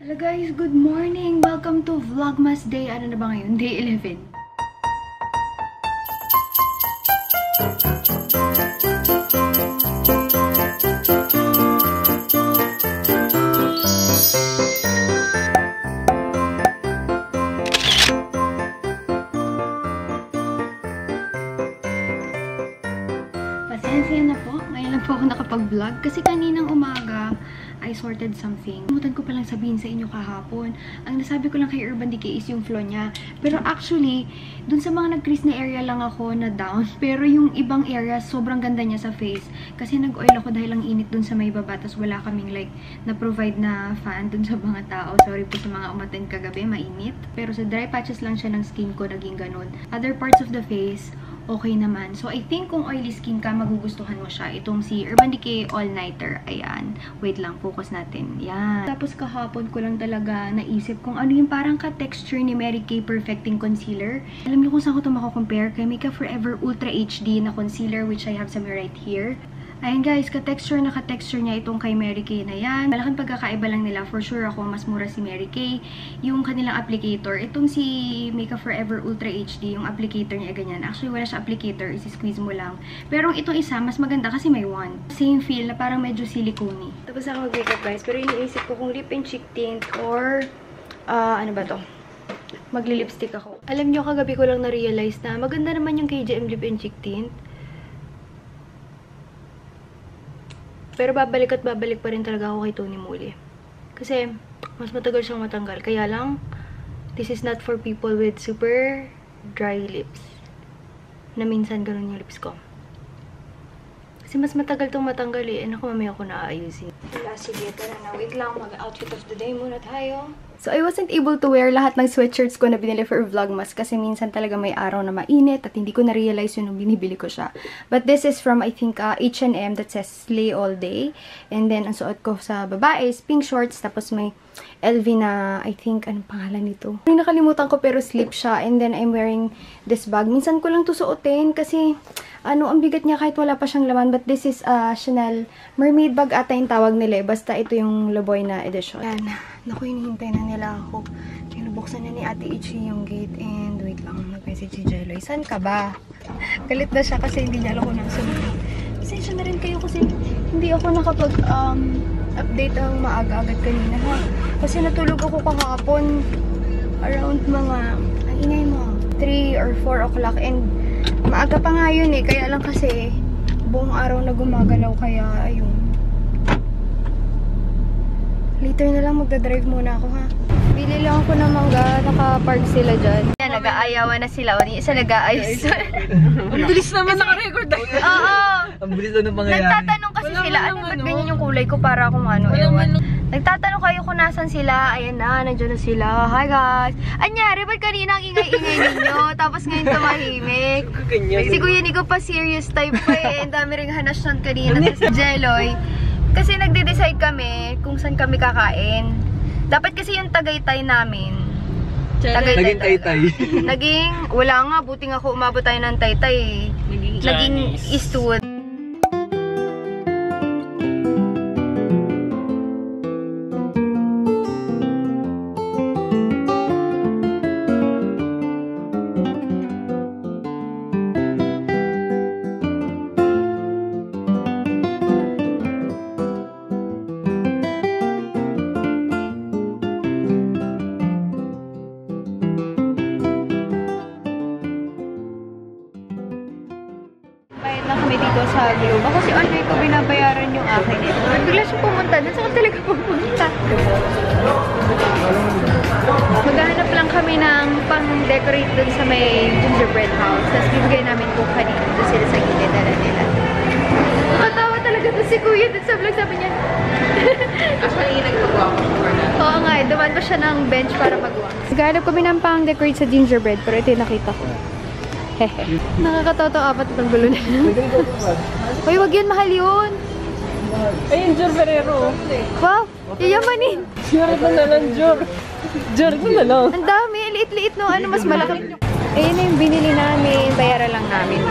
Hello guys, good morning! Welcome to Vlogmas Day, ano na ba ngayon? Day 11. Pasensya na po, ngayon lang po ako nakapag-vlog kasi kaninang umaga I sorted something. Kalimutan ko palang sabihin sa inyo kahapon. Ang nasabi ko lang kay Urban Decay is yung flow niya. Pero actually, dun sa mga nag-crease na area lang ako na down. Pero yung ibang area, sobrang ganda niya sa face. Kasi nag-oil ako dahil ang init dun sa may baba. Tapos wala kaming like, na-provide na fan dun sa mga tao. Sorry po sa mga umattend kagabi, mainit. Pero sa dry patches lang siya ng skin ko, naging ganun. Other parts of the face, okay naman. So, I think kung oily skin ka, magugustuhan mo siya. Itong si Urban Decay All Nighter. Ayan. Wait lang, focus natin. Yan. Tapos kahapon ko lang talaga naisip kung ano yung parang ka-texture ni Mary Kay Perfecting Concealer. Alam niyo kung saan ko ito mako-compare? Kay Makeup Forever Ultra HD na concealer, which I have some right here. Ayan guys, ka-texture niya itong kay Mary Kay na yan. Malaking pagkakaiba lang nila. For sure ako, mas mura si Mary Kay. Yung kanilang applicator. Itong si Makeup Forever Ultra HD, yung applicator niya ganyan. Actually, wala siya applicator. Isi-squeeze mo lang. Pero itong isa, mas maganda kasi may wand. Same feel na parang medyo silicone-y. Tapos ako mag-makeup guys. Pero iniisip ko kung lip and cheek tint or ano ba to? Magli-lipstick ako. Alam nyo, kagabi ko lang na-realize na maganda naman yung KJM lip and cheek tint. Pero babalik at babalik pa rin talaga ako kay Tony Moly. Kasi, mas matagal siyang matanggal. Kaya lang, this is not for people with super dry lips. Na minsan ganun yung lips ko. Kasi mas matagal itong matanggal eh. Ano ko mamaya ko naaayusin. Wala, sige, tara na. Wait lang, mag-outfit of the day muna tayo. So, I wasn't able to wear lahat ng sweatshirts ko na binili for Vlogmas kasi minsan talaga may araw na mainit at hindi ko na-realize yun nung binibili ko siya. But this is from, I think, H&M that says Slay All Day. And then, ang suot ko sa babae is pink shorts. Tapos may LV na, I think, anong pangalan nito? Nakalimutan ko pero slip siya. And then, I'm wearing this bag. Minsan ko lang to suotin kasi, ang bigat niya kahit wala pa siyang laman. But this is Chanel Mermaid bag ata yung tawag nila. Basta ito yung Laboy na edition. Yan. Naku, hinihintay na nila ako. Pinubuksan na ni Ate Ichi yung gate. And wait lang, nag-message si Jeloy. Saan ka ba? Galit na siya kasi hindi niya alam kung nang sunod. Pasensya na rin kayo kasi hindi ako nakapag-update ang maaga-agad kanina ha. Kasi natulog ako kahapon around mga, ang ingay mo, 3 or 4 o'clock. And maaga pa nga yun eh. Kaya lang kasi buong araw na gumagalaw kaya ayun. Later na lang magdadrive muna ako ha. Bili lang ako ng mangga. Naka-park sila dyan. Yan, nag-aayawan na sila. O, isa nag-aayos. Ang bilis naman naka-record na. Oo. Ang bilis na ng pangyayari. Nagtatanong kasi sila, ano ba't ganyan yung kulay ko para akong ano, ewan. Nagtatanong kayo kung nasan sila. Ayan na, nandiyan na sila. Hi guys. Anyari, ba't kanina ang ingay-ingay ninyo? Tapos ngayon tumahimik. Si Kuya Nico pa serious type pa eh. Ang dami ring hanasyon kanina. Tapos Jeloy. Kasi nagde-decide kami kung saan kami kakain. Dapat kasi yung Tagaytay namin. Naging Taytay. Naging, wala nga, buti nga ako umabot tayo ng Taytay. Naging Eastwood. Dito sa Globe. Ako si Andre ko binabayaran yung akin eh. Bigla siya pumunta. Doon saan talaga pumunta? Maghahanap lang kami ng pang-decorate dun sa may gingerbread house. Tapos bibigay namin kung kanina. Doon sila sa gilid na nila. Nakatawa talaga doon si Kuya dun sa vlog. Sabi niya. Actually, nagpag-walk before na. Oo nga eh. Dumaan pa siya ng bench para mag-walk. Maghahanap kami ng pang-decorate sa gingerbread. Pero ito yung nakita ko. Hehe. Nakakatawa apat ng gulo na. Uy, wag yun, mahal yun. Ayun, Jor Ferrero. Wow, yayamanin. Jor ko na lang, Jor. Jor ko na lang. Ang dami, liit-liit no, ano mas malaki. Ayun na yung binili namin, bayaran lang namin.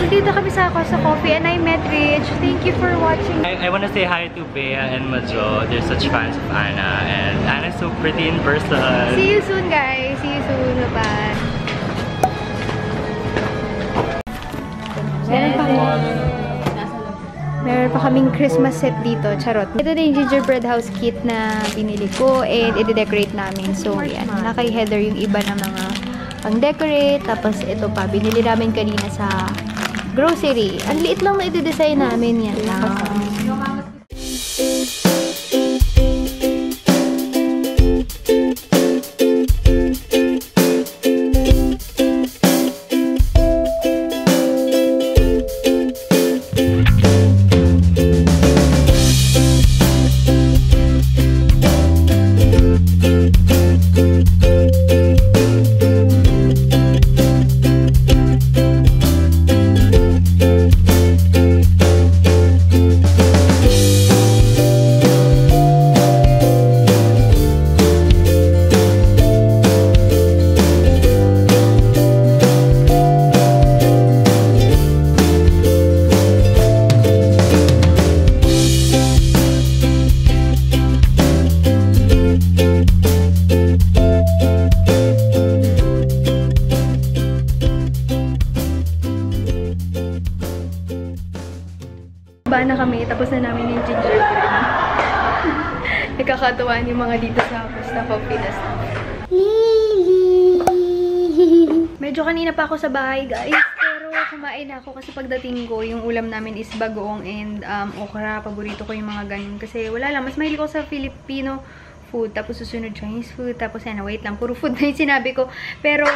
Nandito kami sa Costa Coffee and I met Rich. Thank you for watching. I want to say hi to Bea and Majo. They're such fans of Anna, and Anna's so pretty in person. See you soon, guys. See you soon. Bye-bye. Meron pa kaming Christmas set dito. Charot. Ito na yung gingerbread house kit na binili ko and i-decorate namin. So, yan. Naka-header yung iba ng mga pang-decorate. Tapos, ito pa. Binili namin kanina sa grocery. Ang liit lang na i-design namin. Yan lang. Na kami, tapos na namin yung gingerbread. Nagkakatuwaan yung mga dito sa Costa Coffee na staff. Medyo kanina pa ako sa bahay, guys. Pero kumain ako kasi pagdating ko, yung ulam namin is bagoong and okra. Paborito ko yung mga ganyan. Kasi wala lang, mas mahilig ko sa Filipino food. Tapos susunod Chinese food. Tapos yan, wait lang. Puro food na yung sinabi ko. Pero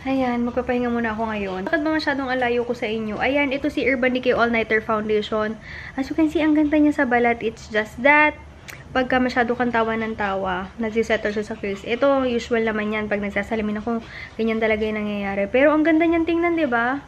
ayan, magpapahinga muna ako ngayon. Bakit ba masyadong alayo ko sa inyo? Ayan, ito si Urban Decay All Nighter Foundation. As you can see, ang ganda niya sa balat. It's just that, pagka masyado kang tawa ng tawa, nagsisettle siya sa crease. Ito, usual naman yan. Pag nagsasalamin ako, ganyan talaga yung nangyayari. Pero ang ganda niyan tingnan, diba?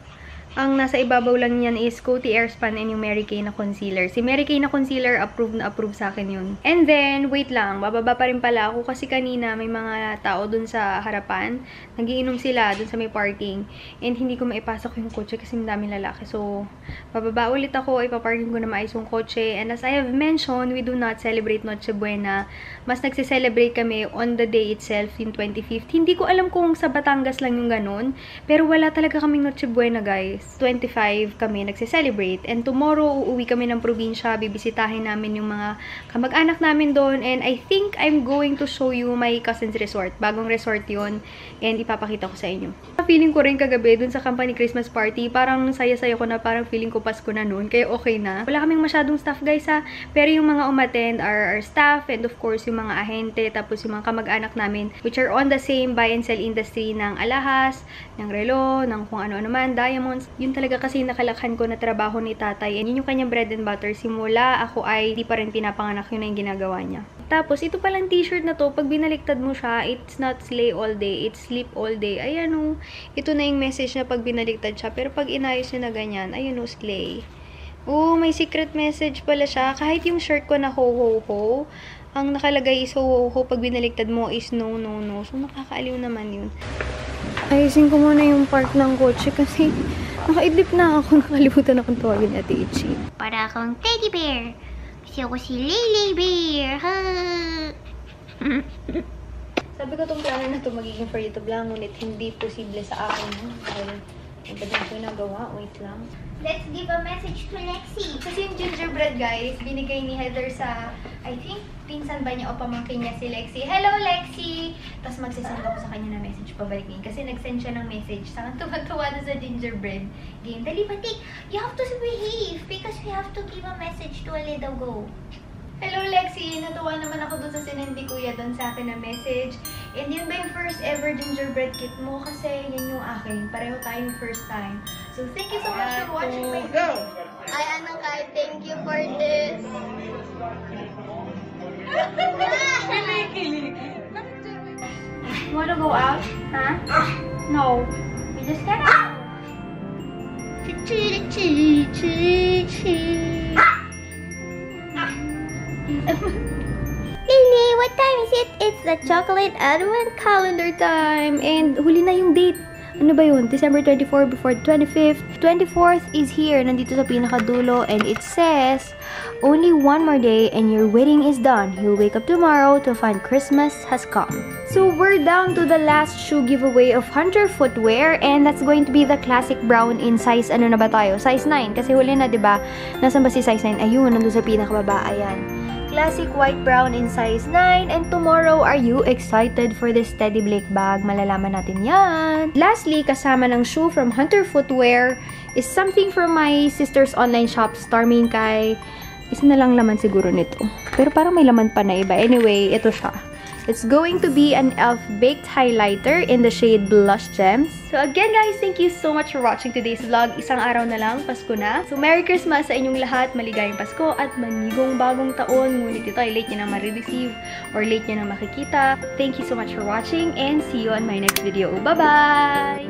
Ang nasa ibabaw lang niyan is Coty Airspun and yung Mary Kay na concealer. Si Mary Kay na concealer, approved na approved sa akin yun. And then, wait lang, bababa pa rin pala ako kasi kanina may mga tao dun sa harapan. Nagiinom sila dun sa may parking. And hindi ko maipasok yung kotse kasi madaming lalaki. So, bababa ulit ako, ipaparking ko na maayos yung kotse. And as I have mentioned, we do not celebrate Noche Buena. Mas nagse-celebrate kami on the day itself, yung 25th. Hindi ko alam kung sa Batangas lang yung ganun. Pero wala talaga kaming Noche Buena, guys. 25 kami nagse-celebrate. And tomorrow, uuwi kami ng probinsya. Bibisitahin namin yung mga kamag-anak namin doon. And I think I'm going to show you my cousin's resort. Bagong resort yun. And ipapakita ko sa inyo. Feeling ko rin kagabi dun sa company Christmas party. Parang saya-saya ko na. Parang feeling ko Pasko na noon. Kaya okay na. Wala kaming masyadong staff, guys, ha. Pero yung mga umattend are our staff. And of course, yung mga ahente. Tapos yung mga kamag-anak namin. Which are on the same buy and sell industry ng alahas, ng relo, ng kung ano-ano man, diamonds. Yun talaga kasi nakalakhan ko na trabaho ni tatay. And yun yung kanyang bread and butter. Simula ako ay di pa rin pinapanganak, yun na yung ginagawa niya. Tapos, ito palang t-shirt na to, pag binaliktad mo siya, it's not slay all day, it's sleep all day. Ayan o, ito na yung message na pag binaliktad siya. Pero pag inayos niya na ganyan, ayun o, slay. Oh, may secret message pala siya. Kahit yung shirt ko na ho-ho-ho, ang nakalagay is ho-ho-ho, pag binaliktad mo is no-no-no. So, nakakaaliw naman yun. Ayusin ko muna yung park ng kotse kasi nakaidlip na ako. Nakalimutan akong tawagin na Ichi. Para akong teddy bear. Kasi ako si Lily Bear. Ha! Sabi ko itong plano na ito magiging for YouTube lang, ngunit hindi posible sa akin. Dahil iba din ko nagawa. Wait lang. Let's give a message to Lexi. Kasi yung gingerbread, guys, binigay ni Heather sa, I think, pinsan ba niya o pamangkin niya si Lexi. Hello, Lexi! Tapos magsasend ako sa kanya na message pabalik niya. Kasi nag-send siya ng message. Saka tuwa na sa gingerbread game. Dali, Patik, you have to behave because we have to give a message to a little go. Hello, Lexi! Natuwa naman ako dun sa sinendi kuya dun sa akin na message. And yun ba yung first ever gingerbread kit mo? Kasi yun yung akin. Pareho tayong first time. So, thank you so much for watching my video. Ay, Anang Kai, thank you for this. Wanna go out? Huh? No. We just get out. Lily, what time is it? It's the chocolate Advent calendar time. And huli na yung date. Ano ba yun? December 24 before 25th. 24th is here, nandito sa pinakadulo, and it says, only one more day and your wedding is done. You'll wake up tomorrow to find Christmas has come. So we're down to the last shoe giveaway of Hunter Footwear, and that's going to be the classic brown in size, ano na ba tayo? Size 9, kasi huli na, diba? Nasaan ba si size 9? Ayun, nandun sa pinakababa, ayan. Classic white brown in size 9. And tomorrow, are you excited for this Teddy Blake bag? Malalaman natin yan. Lastly, kasama ng shoe from Hunter Footwear is something from my sister's online shop, Starmin Kai. Isa na lang laman siguro nito. Pero parang may laman pa na iba. Anyway, ito siya. It's going to be an e.l.f. baked highlighter in the shade Blush Gems. So again guys, thank you so much for watching today's vlog. Isang araw na lang, Pasko na. So Merry Christmas sa inyong lahat, maligayang Pasko at manigong bagong taon. Ngunit ito ay late nyo na ma-receive or late nyo na makikita. Thank you so much for watching and see you on my next video. Bye-bye!